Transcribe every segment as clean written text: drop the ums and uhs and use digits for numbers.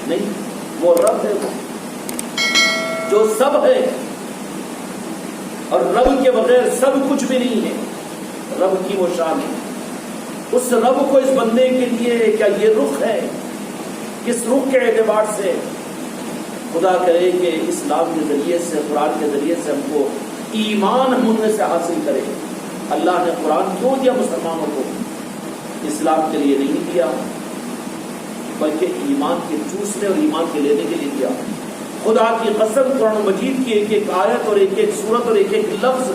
نہیں، وہ رب ہے جو سب ہے، اور رب کے بغیر سب کچھ بھی نہیں ہے۔ رب کی وہ شان ہے۔ اس رب کو اس بندے کے لیے کیا یہ رخ ہے؟ کس رخ کے اعتبار سے خدا کرے کہ اسلام کے ذریعے سے، قرآن کے ذریعے سے ہم کو ایمان ہم ان میں سے حاصل کرے۔ اللہ نے قرآن کیوں دیا مسلمانوں کو؟ اسلام کے لیے نہیں دیا، بلکہ ایمان کے چوسنے اور ایمان کے لینے کے لیے دیا۔ خدا کی قسم، قرآن مجید کی ایک ایک آیت اور ایک ایک سورت اور ایک ایک لفظ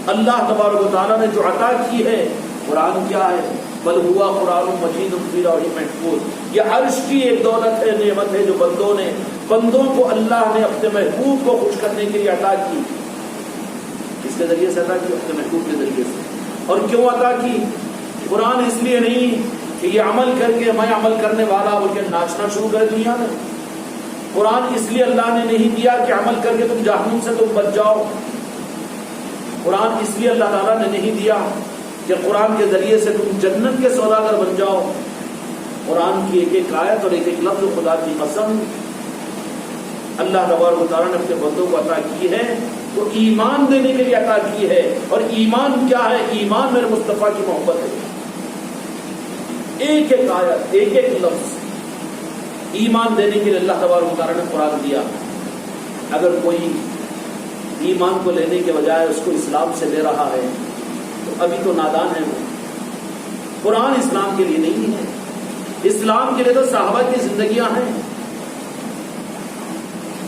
اللہ تبارک و تعالیٰ نے جو عطا کی ہے، قرآن کیا ہے؟ بل ہوا قرآن مجید فی لوح محفوظ۔ یہ عرش کی ایک دولت ہے، نعمت ہے جو بندوں کو اللہ نے اپنے محبوب کو خوش کرنے کے لیے عطا کی۔ کس کے ذریعے سے عطا کی؟ اپنے محبوب کے ذریعے سے۔ اور کیوں عطا کی؟ قرآن اس لیے نہیں کہ یہ عمل کر کے میں عمل کرنے والا بول کے ناچنا شروع کرے دنیا میں۔ قرآن اس لیے اللہ نے نہیں دیا کہ عمل کر کے تم جہنم سے تم بچ جاؤ۔ قرآن اس لیے اللہ تعالیٰ نے نہیں دیا کہ قرآن کے ذریعے سے تم جنت کے سوداگر بن جاؤ۔ قرآن کی ایک ایک آیت اور ایک ایک لفظ خدا کی قسم اللہ تبارک و تعالیٰ نے اپنے بندوں کو عطا کی ہے، تو ایمان دینے کے لیے عطا کی ہے۔ اور ایمان کیا ہے؟ ایمان میرے مصطفیٰ کی محبت ہے۔ ایک ایک آیت، ایک ایک لفظ ایمان دینے کے لیے اللہ تبارک و تعالیٰ نے قرآن دیا۔ اگر کوئی ایمان کو لینے کے بجائے اس کو اسلام سے لے رہا ہے تو ابھی تو نادان ہے وہ۔ قرآن اسلام کے لیے نہیں ہے، اسلام کے لیے تو صحابہ کی زندگیاں ہیں۔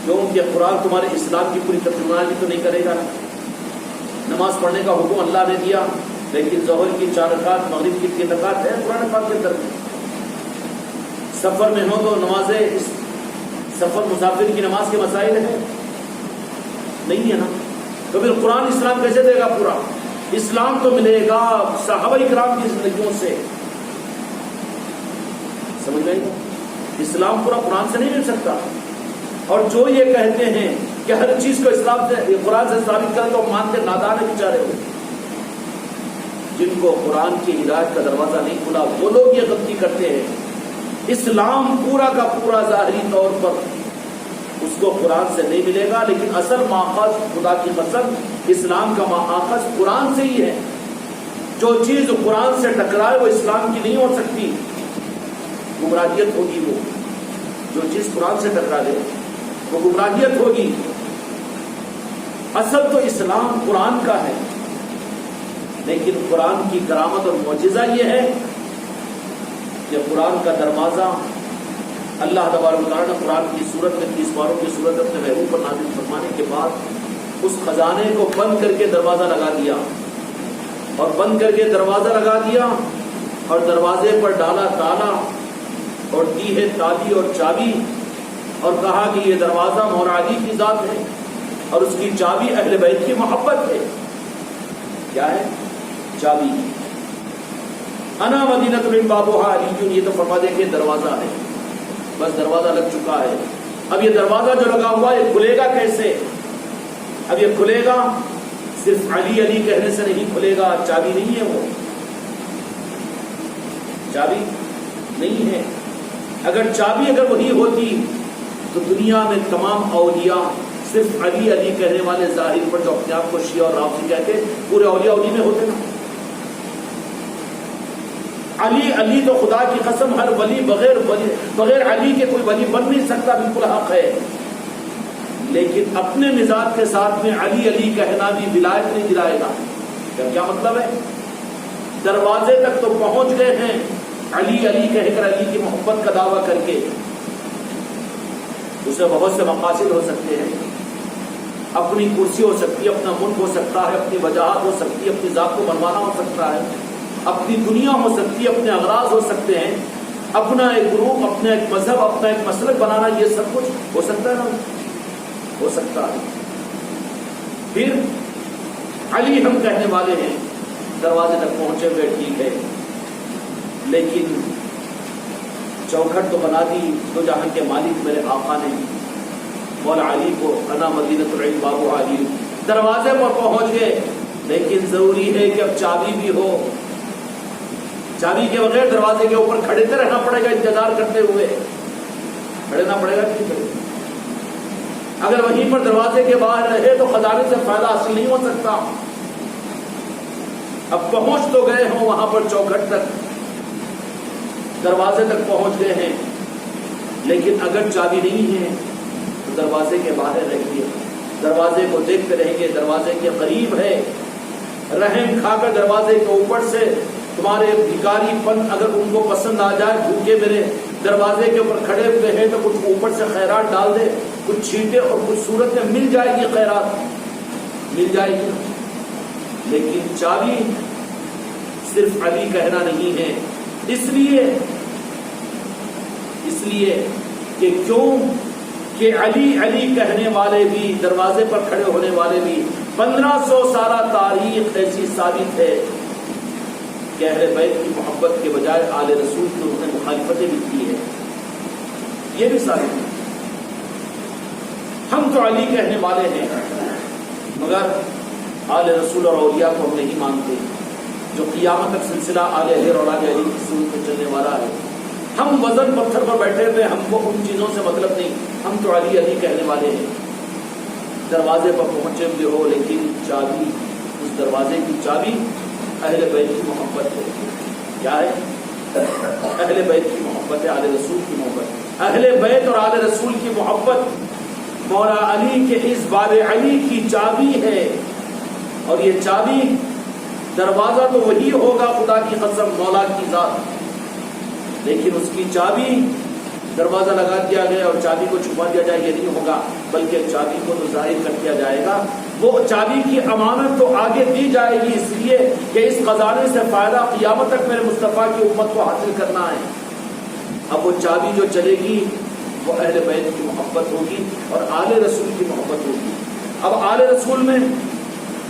کیونکہ قرآن تمہارے اسلام کی پوری ترجمانی تو نہیں کرے گا۔ نماز پڑھنے کا حکم اللہ نے دیا، لیکن ظہر کی 4 رکعت، مغرب کی 3 رکعت ہے قرآن پاک کے اندر۔ سفر میں ہو تو نمازیں، سفر مسافر کی نماز کے مسائل ہیں، نہیں ہے نا؟ تو پھر قرآن اسلام کیسے دے گا پورا؟ اسلام تو ملے گا صحابہ کرام کی زندگیوں سے، سمجھ گئے؟ اسلام پورا قرآن سے نہیں مل سکتا۔ اور جو یہ کہتے ہیں کہ ہر چیز کو اسلام سے، قرآن سے ثابت کرے تو مانتے نادان ہے بیچارے ہو۔ جن کو قرآن کی ہدایت کا دروازہ نہیں کھلا وہ لوگ یہ غلطی کرتے ہیں۔ اسلام پورا کا پورا ظاہری طور پر اس کو قرآن سے نہیں ملے گا، لیکن اصل ماخذ خدا کی قسم اسلام کا ماخذ قرآن سے ہی ہے۔ جو چیز قرآن سے ٹکرائے وہ اسلام کی نہیں ہو سکتی، گمراہیت ہوگی۔ وہ جو چیز قرآن سے ٹکرا دے وہ گمراہیت ہوگی۔ اصل تو اسلام قرآن کا ہے، لیکن قرآن کی کرامت اور معجزہ یہ ہے کہ قرآن کا دروازہ اللہ تبارک و تعالیٰ نے قرآن کی صورت میں 30 پاروں کی صورت اپنے محبوب پر نازل فرمانے کے بعد اس خزانے کو بند کر کے دروازہ لگا دیا، اور بند کر کے دروازہ لگا دیا، اور دروازے پر ڈالا تالا اور دی ہے تابی اور چابی، اور کہا کہ یہ دروازہ مولا علی کی ذات ہے اور اس کی چابی اہل بیت کی محبت ہے۔ کیا ہے چابی؟ انا مدینۃ من بابها علی، یہ تو فرما دے کہ دروازہ ہے، بس دروازہ لگ چکا ہے۔ اب یہ دروازہ جو لگا ہوا یہ کھلے گا کیسے؟ اب یہ کھلے گا صرف علی علی کہنے سے نہیں کھلے گا، چابی نہیں ہے، وہ چابی نہیں ہے۔ اگر چابی اگر وہی ہوتی تو دنیا میں تمام اولیاء صرف علی علی کہنے والے ظاہر پر جو اپنے آپ کو شیعہ اور رافضی کہتے پورے اولیاء علی میں ہوتے نا۔ علی علی تو خدا کی قسم ہر ولی بغیر علی کے کوئی ولی بن نہیں سکتا، بالکل حق ہے، لیکن اپنے مزاج کے ساتھ میں علی علی کہنا بھی ولایت نہیں دلائے گا۔ کیا مطلب ہے؟ دروازے تک تو پہنچ گئے ہیں علی علی کہہ کر، علی کی محبت کا دعویٰ کر کے، اسے بہت سے مقاصد ہو سکتے ہیں، اپنی کرسی ہو سکتی ہے، اپنا ملک ہو سکتا ہے، اپنی وجاہت ہو سکتی ہے، اپنی ذات کو بنوانا ہو سکتا ہے، اپنی دنیا ہو سکتی ہے، اپنے اغراض ہو سکتے ہیں، اپنا ایک گروپ، اپنا ایک مذہب، اپنا ایک مسلک بنانا، یہ سب کچھ ہو سکتا ہے نا؟ ہو سکتا ہے۔ پھر علی ہم کہنے والے ہیں، دروازے تک پہنچے ہوئے ٹھیک ہے، لیکن چوکھٹ تو بنا دی تو جہاں کے مالک میرے آقا نے مولا علی کو، انا مدینۃ العلم بابو علی، دروازے پر پہنچ گئے، لیکن ضروری ہے کہ اب چابی بھی ہو۔ چابی کے بغیر دروازے کے اوپر کھڑے رہنا پڑے گا انتظار کرتے ہوئے۔ کھڑنا پڑے گا کہ نہیں پڑے گا؟ اگر وہیں پر دروازے کے باہر رہے تو خزانے سے فائدہ حاصل نہیں ہو سکتا. اب پہنچ تو گئے ہوں وہاں پر چوکھٹ تک, دروازے تک پہنچ گئے ہیں, لیکن اگر چابی نہیں ہے تو دروازے کے باہر رہیے, دروازے کو دیکھتے رہیں گے, دروازے کے قریب ہے, رحم کھا کر دروازے کے اوپر سے تمہارے بھکاری پن اگر ان کو پسند آ جائے, بھوکے میرے دروازے کے اوپر کھڑے ہوئے ہیں تو کچھ اوپر سے خیرات ڈال دے, کچھ چھینٹے اور کچھ صورت میں مل جائے گی, خیرات مل جائے گی. لیکن چابی صرف علی کہنا نہیں ہے, اس لیے کہ کیوں کہ علی علی کہنے والے بھی, دروازے پر کھڑے ہونے والے بھی 1500 سالہ تاریخ ایسی ثابت ہے کہ اہل بیت کی محبت کے بجائے آل رسول کی انہوں نے مخالفتیں بھی کی ہے, یہ بھی ثابت ہے. ہم تو علی کہنے والے ہیں مگر آل رسول اور اولیاء کو ہم نہیں مانتے, جو قیامت تک سلسلہ آل اہل اور اولاد علی کی سنت میں چلنے والا ہے. ہم وزن پتھر پر بیٹھے ہوئے, ہم کو ان چیزوں سے مطلب نہیں, ہم تو علی علی کہنے والے ہیں. دروازے پر پہنچے ہوئے ہو لیکن چابی, اس دروازے کی چابی اہل بیت کی محبت ہے. کیا ہے؟ اہل بیت کی محبت ہے, آل رسول کی محبت. اہل بیت اور آل رسول کی محبت مولا علی کے اس باب علی کی چابی ہے, اور یہ چابی دروازہ تو وہی ہوگا خدا کی قسم, مولا کی ذات, لیکن اس کی چابی دروازہ لگا دیا گیا اور چابی کو چھپا دیا جائے, یہ نہیں ہوگا, بلکہ چابی کو تو ظاہر کر دیا جائے گا. وہ چابی کی امانت تو آگے دی جائے گی, اس لیے کہ اس خزانے سے فائدہ قیامت تک میرے مصطفیٰ کی امت کو حاصل کرنا ہے. اب وہ چابی جو چلے گی وہ اہل بیت کی محبت ہوگی اور آل رسول کی محبت ہوگی. اب آل رسول میں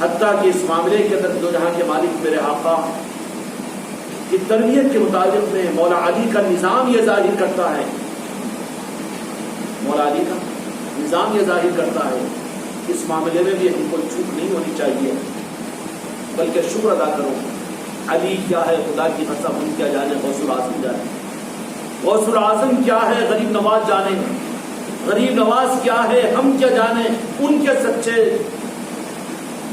حتیٰ کہ اس معاملے کے اندر دو جہاں کے مالک میرے آقا کی تربیت کے مطابق میں مولا علی کا نظام یہ ظاہر کرتا ہے, مولا علی کا نظام یہ ظاہر کرتا ہے اس معاملے میں بھی ہم کو چوک نہیں ہونی چاہیے, بلکہ شکر ادا کرو. علی کیا ہے خدا کی قسم ہم کیا جانے, غوث العظم جانے, غوث العظم کیا ہے غریب نواز جانے, غریب نواز کیا ہے ہم کیا جانے. ان کے سچے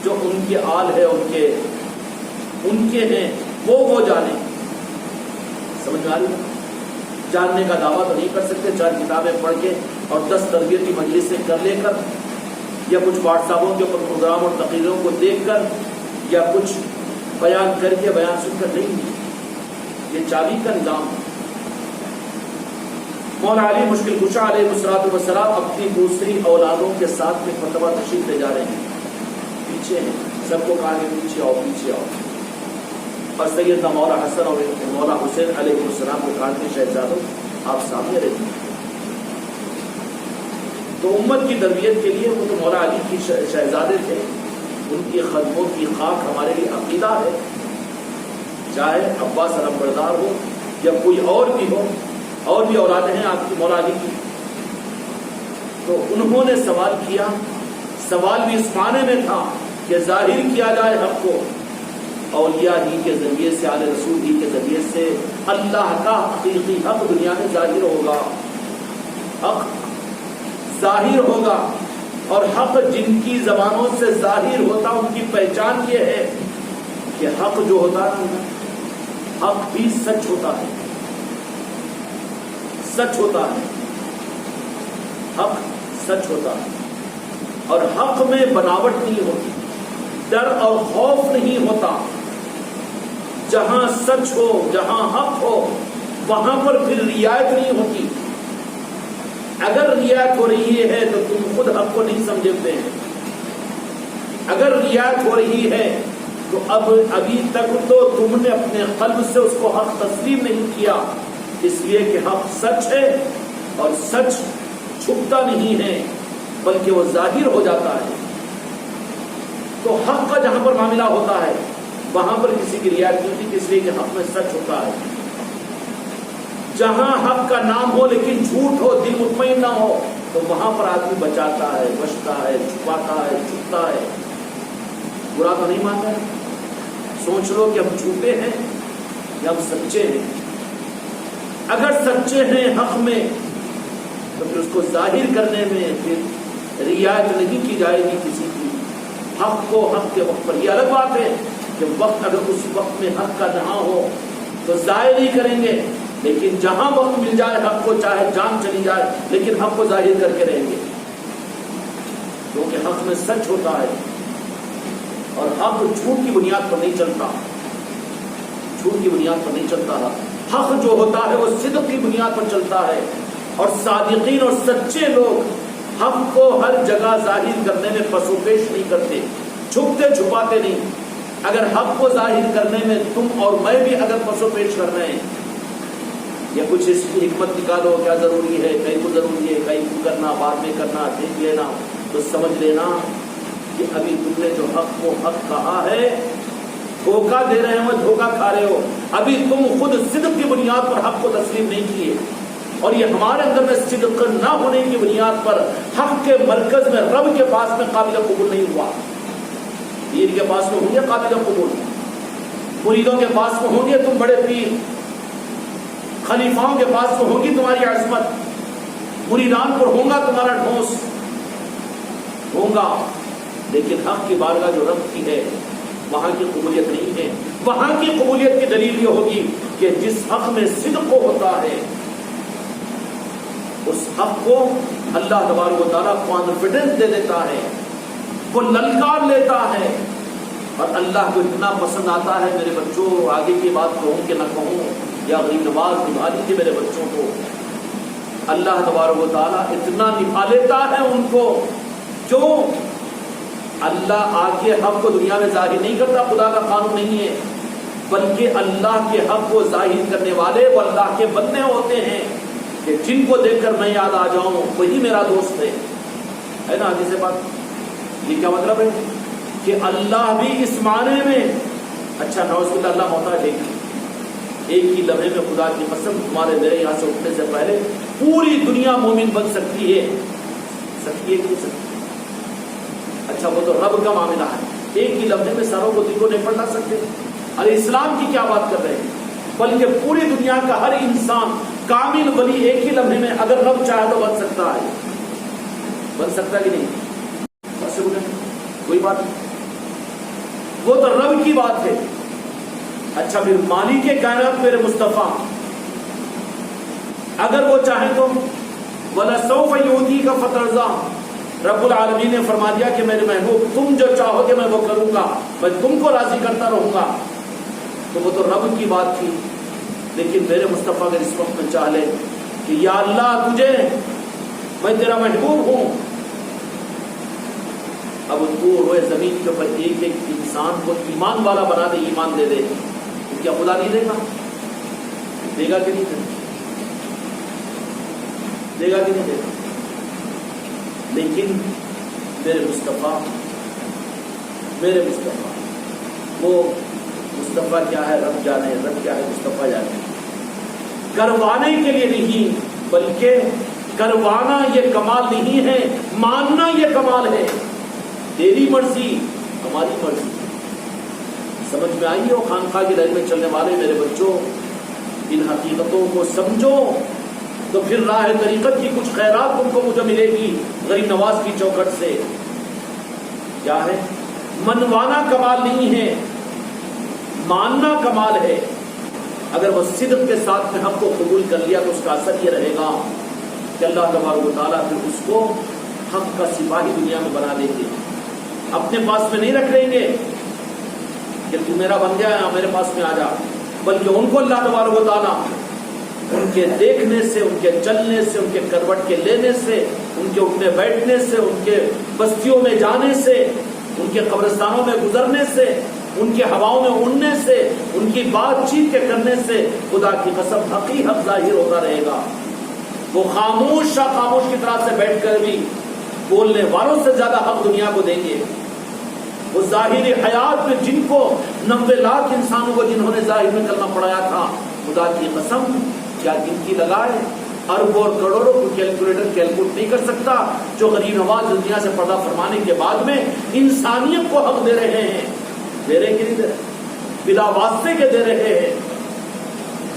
جو ان کے آل ہے ان کے ہیں وہ جانے. سمجھ میں آ رہی, جاننے کا دعویٰ تو نہیں کر سکتے 4 کتابیں پڑھ کے اور 10 تربیتی مجلسیں کر لے کر, یا کچھ واٹس ایپوں کے اوپر پروگرام اور تقریروں کو دیکھ کر, یا کچھ بیان کر کے بیان سن کر نہیں. یہ چابی کا نظام. مولا علی مشکل کشا علیہ الصلوۃ والسلام اپنی دوسری اولادوں کے ساتھ میں فتویٰ تشریف لے جا رہے ہیں, پیچھے ہیں, سب کو کہا کہ پیچھے آؤ پیچھے آؤ. اور سیدنا مولا حسن اور مولا حسین علیہ السلام کو کہا کہ شہزادوں آپ سامنے رہتے. تو امت کی تربیت کے لیے وہ تو مولا علی کی شہزادے تھے, ان کی قدموں کی خاک ہمارے لیے عقیدہ ہے, چاہے عباس علمبردار ہو یا کوئی اور بھی ہو, اور بھی اولادیں ہیں آپ کی مولا علی کی. تو انہوں نے سوال کیا, سوال بھی اس معنی میں تھا کہ ظاہر کیا جائے حق کو, اولیاء ہی کے ذریعے سے, آل رسول ہی کے ذریعے سے اللہ کا حقیقی حق دنیا میں ظاہر ہوگا, حق ظاہر ہوگا. اور حق جن کی زبانوں سے ظاہر ہوتا ان کی پہچان یہ ہے کہ حق جو ہوتا ہے حق بھی سچ ہوتا ہے, سچ ہوتا ہے, حق سچ ہوتا ہے, اور حق میں بناوٹ نہیں ہوتی, ڈر اور خوف نہیں ہوتا. جہاں سچ ہو, جہاں حق ہو, وہاں پر پھر رعایت نہیں ہوتی. اگر رعایت ہو رہی ہے تو تم خود حق کو نہیں سمجھتے ہیں, اگر رعایت ہو رہی ہے تو ابھی تک تو تم نے اپنے قلب سے اس کو حق تسلیم نہیں کیا, اس لیے کہ حق سچ ہے اور سچ چھپتا نہیں ہے بلکہ وہ ظاہر ہو جاتا ہے. تو حق کا جہاں پر معاملہ ہوتا ہے وہاں پر کسی کی رعایت نہیں ہوتی, اس لیے کہ حق میں سچ ہوتا ہے. جہاں حق کا نام ہو لیکن جھوٹ ہو, دل مطمئن نہ ہو, تو وہاں پر آدمی بچاتا ہے, بچتا ہے, چھپاتا ہے, چھپتا ہے. برا تو نہیں مانتا ہے, سوچ لو کہ ہم جھوٹے ہیں یا ہم سچے ہیں. اگر سچے ہیں حق میں تو پھر اس کو ظاہر کرنے میں پھر رعایت نہیں کی جائے گی کسی کی. حق کو حق کے وقت پر. یہ الگ بات ہے کہ وقت اگر اس وقت میں حق کا نہ ہو تو ضائع نہیں کریں گے، لیکن جہاں وقت مل جائے حق کو، چاہے جان چلی جائے لیکن حق کو ظاہر کر کے رہیں گے، کیونکہ حق میں سچ ہوتا ہے اور حق جھوٹ کی بنیاد پر نہیں چلتا. جھوٹ کی بنیاد پر نہیں چلتا. حق جو ہوتا ہے وہ صدق کی بنیاد پر چلتا ہے. اور صادقین اور سچے لوگ حق کو ہر جگہ ظاہر کرنے میں پس و پیش نہیں کرتے، چھپتے چھپاتے نہیں. اگر حق کو ظاہر کرنے میں تم اور میں بھی اگر پس و پیش کر رہے ہیں یا کچھ اس کی حکمت نکالو، کیا ضروری ہے، کہیں کو ضروری ہے، کہیں کو کرنا، بعد میں کرنا، دیکھ لینا، تو سمجھ لینا کہ ابھی تم نے جو حق کو حق کہا ہے دھوکہ دے رہے ہو، دھوکہ کھا رہے ہو. ابھی تم خود صدق کی بنیاد پر حق کو تسلیم نہیں کیے، اور یہ ہمارے اندر میں صدق نہ ہونے کی بنیاد پر حق کے مرکز میں رب کے پاس میں قابل قبول نہیں ہوا. پیر کے پاس میں ہوں گے قابل قبول، مریدوں کے پاس میں ہوں گے تم بڑے پیر، خلیفاؤں کے پاس میں ہوگی تمہاری عظمت، مریدان پر ہوگا تمہارا ڈھونس ہوگا، لیکن حق کی بارگاہ جو رب کی ہے وہاں کی قبولیت نہیں ہے. وہاں کی قبولیت کی دلیل یہ ہوگی کہ جس حق میں صدق ہوتا ہے اس حق کو اللہ تبارک و تعالیٰ کانفیڈنس دے دیتا ہے، وہ للکار لیتا ہے، اور اللہ کو اتنا پسند آتا ہے. میرے بچوں آگے کی بات کہوں کہ نہ کہوں، یا غریب نواز نبھا لیجیے میرے بچوں کو. اللہ تبارک و تعالیٰ اتنا نبھا لیتا ہے ان کو، جو اللہ آ کے حق کو دنیا میں ظاہر نہیں کرتا، خدا کا قانون نہیں ہے، بلکہ اللہ کے حق کو ظاہر کرنے والے وہ اللہ کے بندے ہوتے ہیں کہ جن کو دیکھ کر میں یاد آ جاؤں وہی میرا دوست ہے نا حدیث بات. یہ کیا مطلب ہے کہ اللہ بھی اس معنی میں اچھا نوز باللہ اللہ محتاج ہے. ایک ہی لمحے میں خدا کی قسم تمہارے میرے یہاں سے اٹھنے سے پہلے پوری دنیا مومن بن سکتی ہے. سکتی ہے کہ نہیں سکتی؟ اچھا وہ تو رب کا معاملہ ہے. ایک ہی لمحے میں ساروں کو دل کو نہیں پڑھا سکتے. ارے اسلام کی کیا بات کر رہے ہیں، بلکہ پوری دنیا کا ہر انسان کامل ولی ایک ہی لمحے میں اگر رب چاہے تو بن سکتا ہے. بن سکتا کہ نہیں؟ کوئی بات نہیں، وہ تو رب کی بات ہے. اچھا پھر مالک کے کائنات میرے مصطفیٰ اگر وہ چاہے تو وَلَسَوْفَ يُؤْتِيكَ فَتَرْضَىٰ، رب العالمین نے فرما دیا کہ میرے محبوب تم جو چاہو گے میں وہ کروں گا، میں تم کو راضی کرتا رہوں گا. تو وہ تو رب کی بات تھی. لیکن میرے مصطفیٰ اگر اس وقت میں چاہ لے کہ یا اللہ تجھے میں تیرا محبوب ہوں، اب تو روئے زمین کے اوپر ایک ایک انسان کو ایمان والا بنا دے، ایمان دے دے، تو کیا خدا نہیں دے گا؟ دے گا کہ نہیں دے گا؟ دے گا کہ نہیں دے گا؟ لیکن میرے مصطفیٰ وہ مصطفیٰ کیا ہے رب جانے، رب کیا ہے مصطفیٰ جانے. کروانے کے لیے نہیں، بلکہ کروانا یہ کمال نہیں ہے، ماننا یہ کمال ہے. تیری مرضی ہماری مرضی. سمجھ میں آئی ہو خانقاہ کی راہ میں چلنے والے میرے بچوں، ان حقیقتوں کو سمجھو تو پھر راہ طریقت کی کچھ خیرات تم کو مجھے ملے گی غریب نواز کی چوکھٹ سے. کیا ہے؟ منوانا کمال نہیں ہے، ماننا کمال ہے. اگر وہ صدق کے ساتھ میں حق کو قبول کر لیا تو اس کا اثر یہ رہے گا کہ اللہ تبارک و تعالیٰ پھر اس کو حق کا سپاہی دنیا میں بنا دیں گے. اپنے پاس میں نہیں رکھ لیں گے کہ تو میرا بن گیا ہے میرے پاس میں آ جا، بلکہ ان کو اللہ تبارک و تعالیٰ ان کے دیکھنے سے، ان کے چلنے سے، ان کے کروٹ کے لینے سے، ان کے اٹھنے بیٹھنے سے، ان کے بستیوں میں جانے سے، ان کے قبرستانوں میں گزرنے سے، ان کے ہواؤں میں اڑنے سے، ان کی بات چیت کے کرنے سے خدا کی قسم حق ظاہر ہوتا رہے گا. وہ خاموش شاہ خاموش کی طرح سے بیٹھ کر بھی بولنے والوں سے زیادہ حق دنیا کو دیں گے. وہ ظاہری حیات میں جن کو 90 لاکھ انسانوں کو جنہوں نے ظاہر میں کلمہ پڑھایا تھا، خدا کی قسم کیا گنتی لگائے اربوں اور کروڑوں کو کیلکولیٹر کیلکولیٹ نہیں کر سکتا. جو غریب نواز دنیا سے پردہ فرمانے کے بعد میں انسانیت کو حق دے رہے ہیں، دے رہے کہ نہیں دے رہے؟ بلا واسطے کے دے رہے ہیں،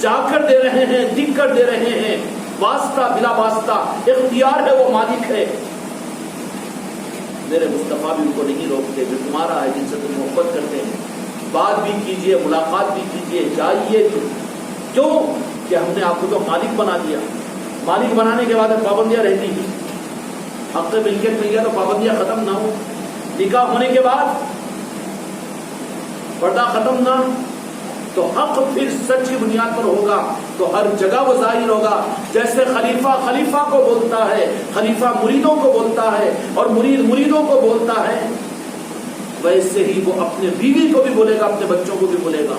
جا کر دے رہے ہیں، دکھ کر دے رہے ہیں. واسطہ بلا واسطہ اختیار ہے، وہ مالک ہے۔ میرے مصطفیٰ بھی ان کو نہیں روکتے، جو تمہارا ہے، جن سے تم محبت کرتے ہیں، بات بھی کیجئے، ملاقات بھی کیجئے، جائیے۔ کیوں کہ ہم نے آپ کو تو مالک بنا دیا۔ مالک بنانے کے بعد پابندیاں رہتی ہیں، حق ملکیت مل گیا تو پابندیاں ختم نہ ہو، نکاح ہونے کے بعد پردہ ختم نہ، تو حق پھر سچ کی بنیاد پر ہوگا تو ہر جگہ وہ ظاہر ہوگا۔ جیسے خلیفہ کو بولتا ہے، خلیفہ مریدوں کو بولتا ہے، اور مرید مریدوں کو بولتا ہے، ویسے ہی وہ اپنے بیوی کو بھی بولے گا، اپنے بچوں کو بھی بولے گا،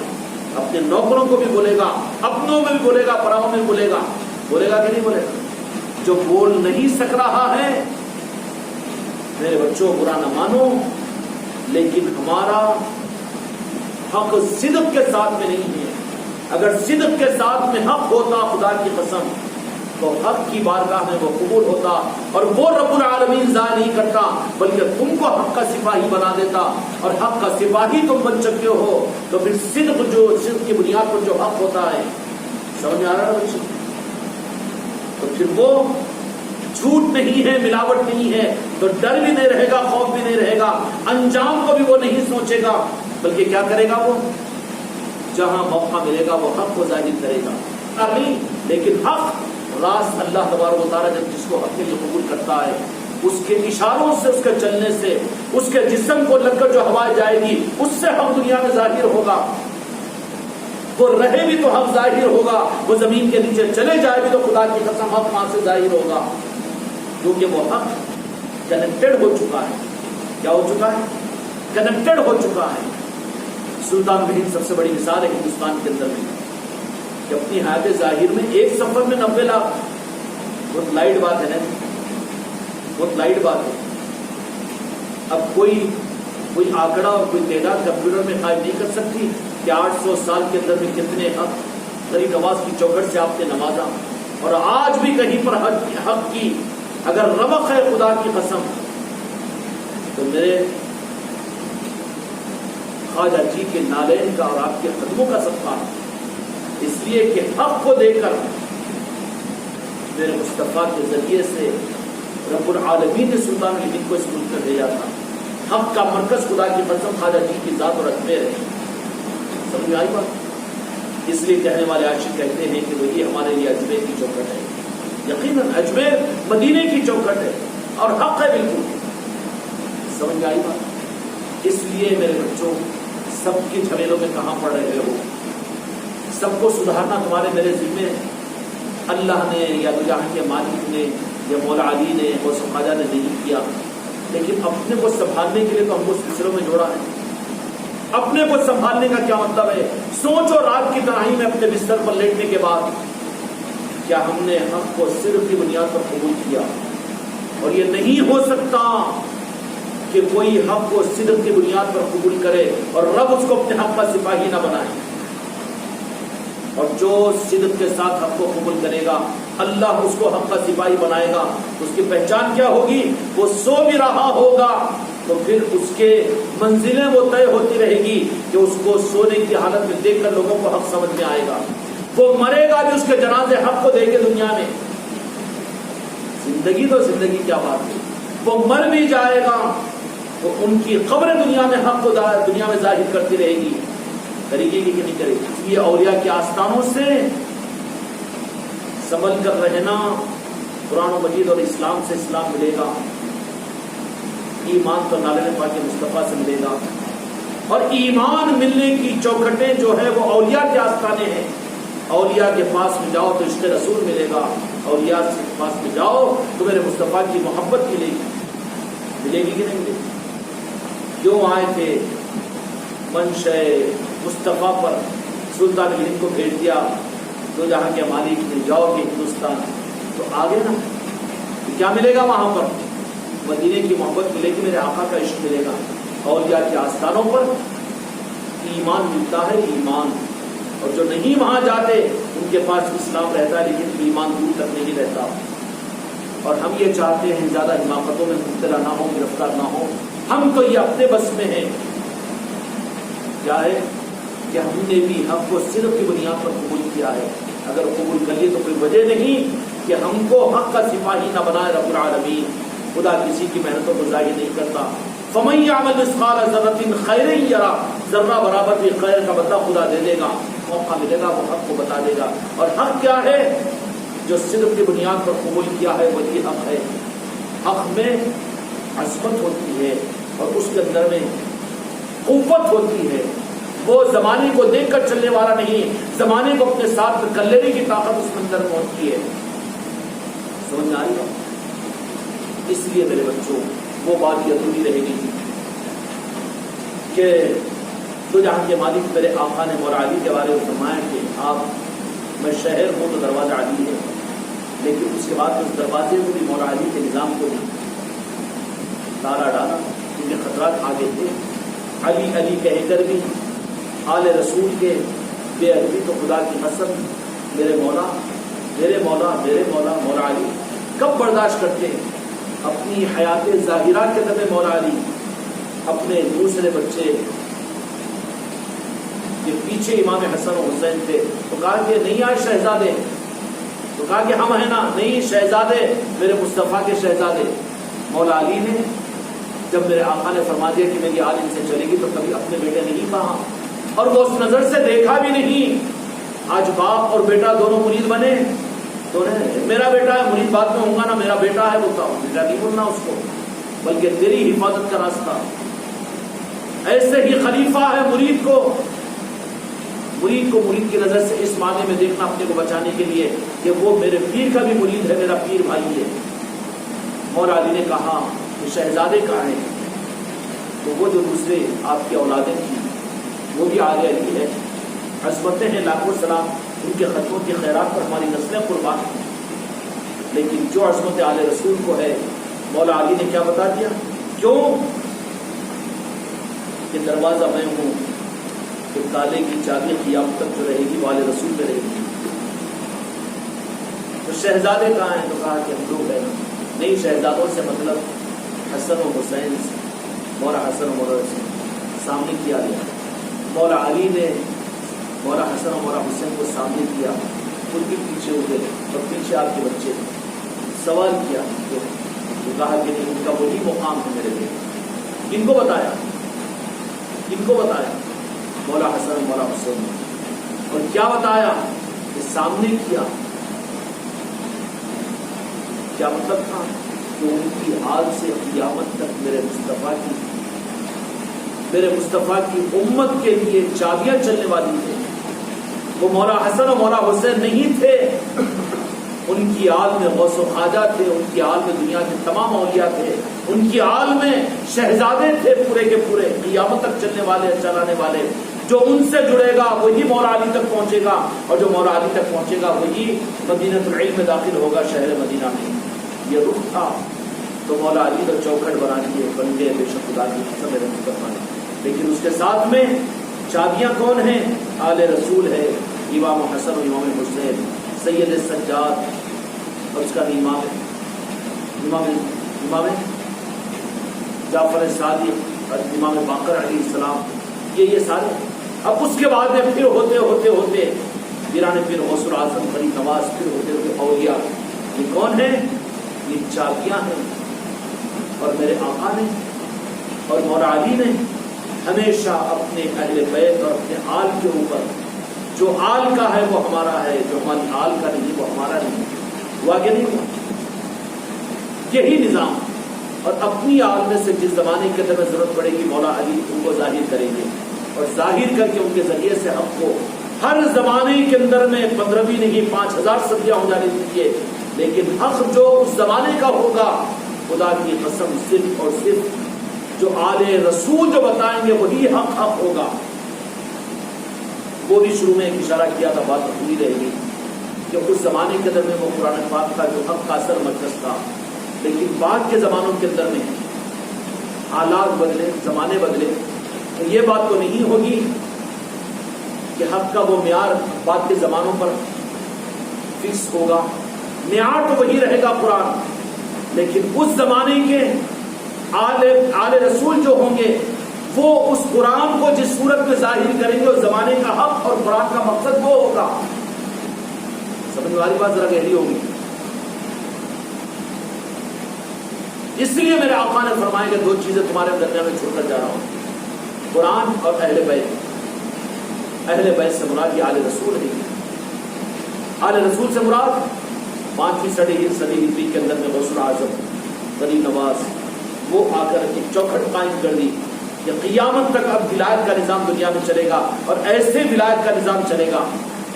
اپنے نوکروں کو بھی بولے گا، اپنوں میں بھی بولے گا، پراؤں میں بولے گا۔ بولے گا کہ نہیں بولے گا؟ جو بول نہیں سک رہا ہے، میرے بچوں برا نہ مانو، لیکن ہمارا حق صدق کے ساتھ میں نہیں ہے۔ اگر صدق کے ساتھ میں حق ہوتا، خدا کی قسم، تو حق کی بارگاہ میں وہ قبول ہوتا، اور وہ رب العالمین ضائع نہیں کرتا، بلکہ تم کو حق کا سپاہی بنا دیتا، اور حق کا سپاہی تم بن چکے ہو، تو پھر صدق کی بنیاد پر جو حق ہوتا ہے، سمجھ میں آ رہا ہے بچے؟ تو پھر وہ جھوٹ نہیں ہے، ملاوٹ نہیں ہے، تو ڈر بھی نہیں رہے گا، خوف بھی نہیں رہے گا، انجام کو بھی وہ نہیں سوچے گا، بلکہ کیا کرے گا؟ وہ جہاں موقع ملے گا وہ حق کو ظاہر کرے گا۔ نہیں، لیکن حق راست اللہ تبارک و تعالیٰ جب جس کو حق کے لیے قبول کرتا ہے، اس کے اشاروں سے، اس کے چلنے سے، اس کے جسم کو لگ کر جو ہوا جائے گی، اس سے حق دنیا میں ظاہر ہوگا۔ وہ رہے بھی تو حق ظاہر ہوگا، وہ زمین کے نیچے چلے جائے بھی تو خدا کی قسم حق وہاں سے ظاہر ہوگا، کیونکہ وہ حق کنیکٹڈ ہو چکا ہے۔ کیا ہو چکا ہے؟ کنیکٹڈ ہو چکا ہے۔ سلطان ہند سب سے بڑی مثال ہے ہندوستان کے اندر میں، کہ اپنی حیات ظاہر میں ایک سفر میں 90 لاکھ، بہت لائٹ بات ہے نا، بہت لائٹ بات ہے۔ اب کوئی آنکڑا اور کوئی تعداد کمپیوٹر میں قائم نہیں کر سکتی کہ 800 سال کے اندر میں کتنے حق غریب نواز کی چوکھٹ سے آپ نے نوازا، اور آج بھی کہیں پر حق کی اگر رمق ہے خدا کی قسم، تو میرے خواجہ جی کے نالین کا اور آپ کے قدموں کا صدقہ، اس لیے کہ حق کو دے کر میرے مصطفیٰ کے ذریعے سے رب العالمین نے سلطان ہند کو اس ملک میں بھیجا تھا۔ حق کا مرکز خدا کی قسم خواجہ جی کی ذات اور اجمیر ہے۔ سمجھ میں آئی بات؟ اس لیے کہنے والے عاشق کہتے ہیں کہ وہی ہمارے لیے اجمیر کی چوکھٹ ہے۔ یقیناً اجمیر مدینے کی چوکھٹ ہے اور حق ہے بالکل۔ سمجھ میں آئی بات؟ اس لیے میرے بچوں، سب کی جھمیلوں میں کہاں پڑ رہے ہو؟ سب کو سدھارنا تمہارے میرے ذمے ہے۔ اللہ نے یا تو جہاں کے مالک نے یا مولا علی نے اور خواجہ نے نہیں کیا، لیکن اپنے کو سنبھالنے کے لیے تو ہم کو سلسلوں میں جوڑا ہے۔ اپنے کو سنبھالنے کا کیا مطلب ہے؟ سوچو رات کی تنہائی میں اپنے بستر پر لیٹنے کے بعد، کیا ہم نے حق کو صرف کی بنیاد پر قبول کیا؟ اور یہ نہیں ہو سکتا کہ کوئی حق کو صدق کی بنیاد پر قبول کرے اور رب اس کو اپنے حق کا سپاہی نہ بنائے۔ اور جو صدق کے ساتھ حق کو قبول کرے گا، اللہ اس کو حق کا سپاہی بنائے گا۔ اس کی پہچان کیا ہوگی؟ وہ سو بھی رہا ہوگا تو پھر اس کے منزلیں وہ طے ہوتی رہے گی کہ اس کو سونے کی حالت میں دیکھ کر لوگوں کو حق سمجھ میں آئے گا۔ وہ مرے گا بھی اس کے جنازے حق کو دے کے دنیا میں۔ زندگی تو زندگی کیا بات ہے، وہ مر بھی جائے گا تو ان کی قبر دنیا میں حق کو دنیا میں ظاہر کرتی رہے گی۔ کرے گی کہ نہیں کرے گی؟ یہ اولیاء کے آستانوں سے سنبھل کر رہنا، قرآن و مجید اور اسلام سے اسلام ملے گا، ایمان تو نالے پاک مصطفیٰ سے ملے گا۔ اور ایمان ملنے کی چوکھٹیں جو ہے وہ اولیاء کے آستانے ہیں۔ اولیاء کے پاس میں جاؤ تو عشق رسول ملے گا، اولیاء کے پاس میں جاؤ تو میرے مصطفیٰ کی محبت ملے گی کہ نہیں ملے گی؟ کیوں آئے تھے؟ منشأ مصطفیٰ پر سلطان ہند کو بھیج دیا، تو جہاں کے مالک نے جاؤ کہ ہندوستان، تو آگے نا کیا ملے گا وہاں پر؟ مدینے کی محبت ملے گی، میرے آقا کا عشق ملے گا۔ اولیاء کے آستانوں پر ایمان ملتا ہے، ایمان۔ اور جو نہیں وہاں جاتے ان کے پاس اسلام رہتا ہے لیکن ایمان دور تک نہیں رہتا۔ اور ہم یہ چاہتے ہیں زیادہ حماقتوں میں مبتلا نہ ہو، گرفتار نہ ہو۔ ہم تو یہ اپنے بس میں ہیں، کیا ہے کہ ہم نے بھی حق کو صرف کی بنیاد پر قبول کیا ہے۔ اگر قبول کر لیے تو کوئی وجہ نہیں کہ ہم کو حق کا سپاہی نہ بنائے رب العالمین. خدا کسی کی محنتوں کو ضائع نہیں کرتا. فَمَن يَعْمَلْ مِثْقَالَ ذَرَّةٍ خَيْرًا يَرَهُ, ذرہ برابر بھی خیر کا بدلہ خدا دے دے گا. موقع ملے گا وہ حق کو بتا دے گا. اور حق کیا ہے؟ جو صدق کی بنیاد پر قبول کیا ہے وہی حق ہے. حق میں عظمت ہوتی ہے اور اس کے اندر میں قوت ہوتی ہے. وہ زمانے کو دیکھ کر چلنے والا نہیں, زمانے کو اپنے ساتھ کر لینے کی طاقت اس کے اندر میں ہوتی ہے. سمجھ میں آئی ہے؟ اس لیے میرے بچوں وہ بات یہ ادھوری رہے گی کہ تو جہاں کے مالک میرے آقا نے مولا علی کے بارے میں فرمایا کہ آپ میں شہر ہوں تو دروازہ علی ہے, لیکن اس کے بعد اس دروازے کو بھی مولا علی کے نظام کو بھی تالا ڈالا کیونکہ خطرات آگے تھے. علی علی کہہ کر بھی آل رسول کے بے ادبی تو خدا کی قسم میرے مولا میرے مولا میرے مولا مولا علی کب برداشت کرتے ہیں؟ اپنی حیات ظاہرہ کے دم مولا علی اپنے دوسرے بچے کے پیچھے امام حسن و حسین تھے تو کہا کہ نہیں آئے شہزادے, تو کہا کہ ہم ہیں نا, نہیں شہزادے میرے مصطفیٰ کے شہزادے. مولا علی نے جب میرے آقا نے فرما دیا کہ میری آل ان سے چلے گی تو کبھی اپنے بیٹے نہیں کہا اور وہ اس نظر سے دیکھا بھی نہیں. آج باپ اور بیٹا دونوں مرید بنے تو میرا بیٹا ہے مرید بعد میں ہوں گا نا, میرا بیٹا ہے بولتا ہوں, بیٹا نہیں بولنا اس کو, بلکہ تیری حفاظت کا راستہ. ایسے ہی خلیفہ ہے مرید کو مرید کی نظر سے اس معنی میں دیکھنا اپنے کو بچانے کے لیے کہ وہ میرے پیر کا بھی مرید ہے, میرا پیر بھائی ہے. مولا علی نے کہا کہ شہزادے کہاں ہیں؟ تو وہ جو دوسرے آپ کی اولادیں تھیں وہ بھی آگے علی ہے, عصمتیں ہیں لاکھوں سلام, ان کے خطوں کی خیرات پر ہماری نسلیں قربان ہیں. لیکن جو عصمت آل رسول کو ہے مولا علی نے کیا بتا دیا؟ کیوں کہ دروازہ میں ہوں کہ تالے کی چابی قیامت تک جو رہے گی وہ آل رسول پہ رہے گی. تو شہزادے کہاں ہیں؟ تو کہا کہ ہم لوگ ہیں. نہیں, شہزادوں سے مطلب حسن و حسین, مولا حسن و مولا حسین سامنے کیا گیا. مولا علی نے مولا حسن و مولا حسین کو سامنے کیا, خود بھی پیچھے ہو گئے اور پیچھے آپ کے بچے. سوال کیا تو کہا کہ نہیں, ان کا وہی مقام ہے میرے لیے. کن کو بتایا؟ کن کو بتایا؟ مولا حسن مولا حسین. اور کیا بتایا؟ کہ سامنے کیا. کیا مطلب تھا؟ کہ ان کی حال سے قیامت تک میرے مصطفیٰ کی امت کے لیے چابیاں چلنے والی تھے. وہ مولا حسن اور مولا حسین نہیں تھے, ان کی آل میں غوث و خواجہ تھے, ان کی آل میں دنیا کے تمام اولیاء تھے, ان کی آل میں شہزادے تھے پورے کے پورے قیامت تک چلنے والے چلانے والے. جو ان سے جڑے گا وہی مولا علی تک پہنچے گا, اور جو مولا علی تک پہنچے گا وہی مدینۃ العلم میں داخل ہوگا, شہر مدینہ میں. یہ رخ تھا. تو مولا علی کا چوکھٹ بنا دیے بن گئے بے شک خدا کی قسم میرے مصطفیٰ. لیکن اس کے ساتھ میں چابیاں کون ہیں؟ آل رسول ہے, امام حسن و امام حسین, سید سجاد اور اس کا امام جعفر صادق اور امام باقر علیہ السلام. یہ سارے. اب اس کے بعد میں پھر ہوتے پیران پیر غوث الاعظم غریب نواز, پھر ہوتے اولیاء. یہ کون ہیں؟ یہ چابیاں ہیں. اور میرے آقا نے اور مولا علی نے ہمیشہ اپنے اہل بیت اور اپنے آل کے اوپر جو آل کا ہے وہ ہمارا ہے, جو ہماری آل کا نہیں وہ ہمارا نہیں. وہ آگے نہیں ہوا. یہی نظام. اور اپنی آل میں سے جس زمانے کے اندر ضرورت پڑے گی مولا علی ان کو ظاہر کریں گے, اور ظاہر کر کے ان کے ذریعے سے حق کو ہر زمانے کے اندر میں 15 نہیں 5000 صدیاں ہو جانے دیجیے, لیکن حق جو اس زمانے کا ہوگا خدا کی قسم صرف اور صرف جو آل رسول جو بتائیں گے وہی حق ہوگا. وہ بھی شروع میں ایک اشارہ کیا تھا, بات پوری رہے گی کہ اس زمانے کے اندر میں وہ قرآن پاک کا جو حق کا اثر مرکز تھا, لیکن بعد کے زمانوں کے اندر میں حالات بدلے, زمانے بدلے, تو یہ بات تو نہیں ہوگی کہ حق کا وہ معیار بعد کے زمانوں پر فکس ہوگا. معیار تو وہی رہے گا قرآن, لیکن اس زمانے کے آل رسول جو ہوں گے وہ اس قرآن کو جس صورت میں ظاہر کریں گے اس زمانے کا حق اور قرآن کا مقصد وہ ہوگا. سمجھ میں آ رہی بات؟ ذرا گہری ہوگی. اس لیے میرے آقا نے فرمایا کہ دو چیزیں تمہارے درمیان میں چھوڑ کر جا رہا ہوں، قرآن اور اہل بیت۔ اہل بیت سے مراد یہ آل رسول ہے۔ آل رسول سے مراد 5ویں صدی ہجری کے اندر میں غوث الاعظم غریب نواز وہ آ کر ایک چوکھٹ قائم کر دی کہ قیامت تک اب ولایت کا نظام دنیا میں چلے گا، اور ایسے ولایت کا نظام چلے گا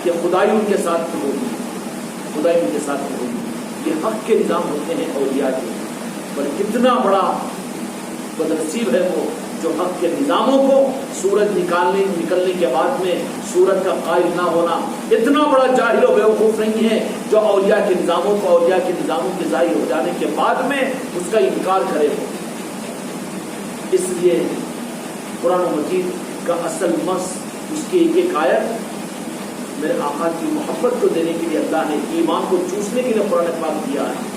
کہ خدائی ان کے ساتھ ہوگی، خدائی ان کے ساتھ ہوگی۔ یہ حق کے نظام ہوتے ہیں اولیاء کے، پر کتنا بڑا بدنصیب ہے وہ جو حق کے نظاموں کو سورج نکلنے کے بعد میں سورج کا قائل نہ ہونا، اتنا بڑا جاہل و بیوقوف نہیں ہے جو اولیاء کے نظاموں کو، اولیاء کے نظاموں کے ظاہر ہو جانے کے بعد میں اس کا انکار کرے ہو۔ اس لیے قرآن مجید کا اصل مس اس کی ایک ایک آیت میرے آقا کی محبت کو دینے کے لیے اللہ نے ایمان کو چوسنے کے لیے قرآن پاک دیا ہے،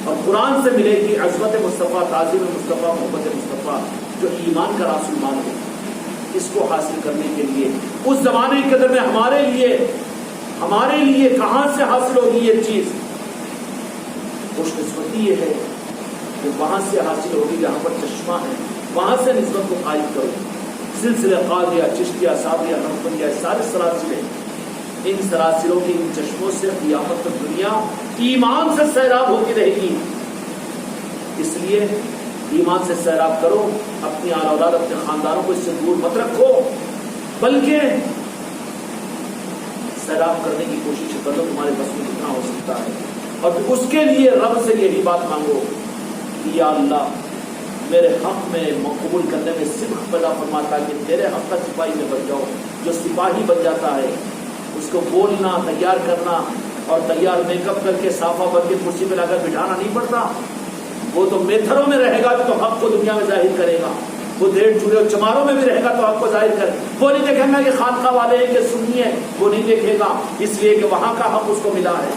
اور قرآن سے ملے گی عظمت مصطفیٰ، تعظیم مصطفیٰ، محبت مصطفیٰ، جو ایمان کا راس ایمان ہے۔ اس کو حاصل کرنے کے لیے اس زمانے کے اندر میں ہمارے لیے کہاں سے حاصل ہوگی یہ چیز؟ خوش قسمتی یہ ہے کہ وہاں سے حاصل ہوگی جہاں پر چشمہ ہے، وہاں سے نسبت کو قائم کرو۔ سلسلہ قادریہ، چشتیہ، صابریہ، نقشبندیہ، سارے سلاسل، ان سلاسلوں کے ان چشموں سے قیامت تک دنیا ایمان سے سیراب ہوتی رہے گی۔ اس لیے ایمان سے سیراب کرو، اپنی آل اولاد، اپنے خاندانوں کو اس سے دور مت رکھو، بلکہ سیراب کرنے کی کوشش کرو تمہارے بس میں جتنا ہو سکتا ہے، اور اس کے لیے رب سے یہی بات مانگو کہ یا اللہ میرے حق میں مقبول کرنے میں صدق پیدا فرما، تاکہ تیرے حق کا سپاہی میں بن جاؤ۔ جو سپاہی بن جاتا ہے اس کو بولنا، تیار کرنا اور تیار میک اپ کر کے صافہ بن کے کرسی پہ لا کر بٹھانا نہیں پڑتا، وہ تو میتھروں میں رہے گا تو حق کو دنیا میں ظاہر کرے گا، وہ دیر چورے اور چماروں میں بھی رہے گا تو حق کو ظاہر کرے، وہ نہیں دیکھے گا کہ خانقاہ والے ہیں کہ سنی ہے، وہ نہیں دیکھے گا، اس لیے کہ وہاں کا حق اس کو ملا ہے،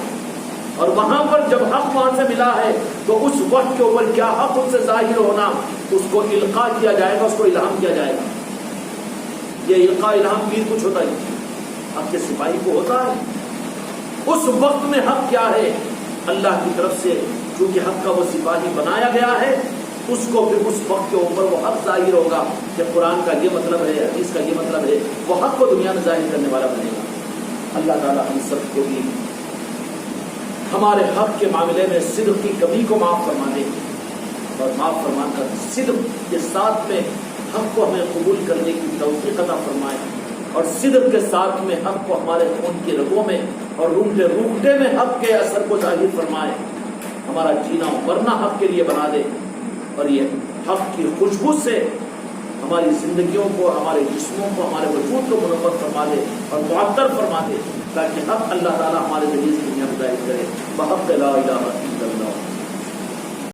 اور وہاں پر جب حق وہاں سے ملا ہے تو اس وقت کے اوپر کیا حق ان سے ظاہر ہونا، اس کو القاء کیا جائے گا، اس کو الہام کیا جائے گا۔ یہ القاء الہام پیر کچھ ہوتا ہے، حق کے سپاہی کو ہوتا ہے۔ اس وقت میں حق کیا ہے؟ اللہ کی طرف سے چونکہ حق کا وہ سپاہی بنایا گیا ہے، اس کو پھر اس وقت کے اوپر وہ حق ظاہر ہوگا کہ قرآن کا یہ مطلب ہے، حدیث کا یہ مطلب ہے، وہ حق کو دنیا میں ظاہر کرنے والا بنے گا۔ اللہ تعالیٰ ہم سب کو بھی ہمارے حق کے معاملے میں صدق کی کمی کو معاف فرما دے، اور معاف فرما کر صدق کے ساتھ میں حق کو ہمیں قبول کرنے کی توفیق عطا فرمائے، اور صدق کے ساتھ میں حق کو ہمارے خون کی رگوں میں اور روکھتے میں حق کے اثر کو ظاہر فرمائے، ہمارا جینا مرنا حق کے لیے بنا دے، اور یہ حق کی خوشبو سے ہماری زندگیوں کو، ہمارے جسموں کو، ہمارے وجود کو منور فرما دے اور معطر فرما دے، تاکہ حق اللہ تعالیٰ ہمارے ذریعے سے دنیا میں ظاہر کرے۔ بحق لا الہ الا اللہ۔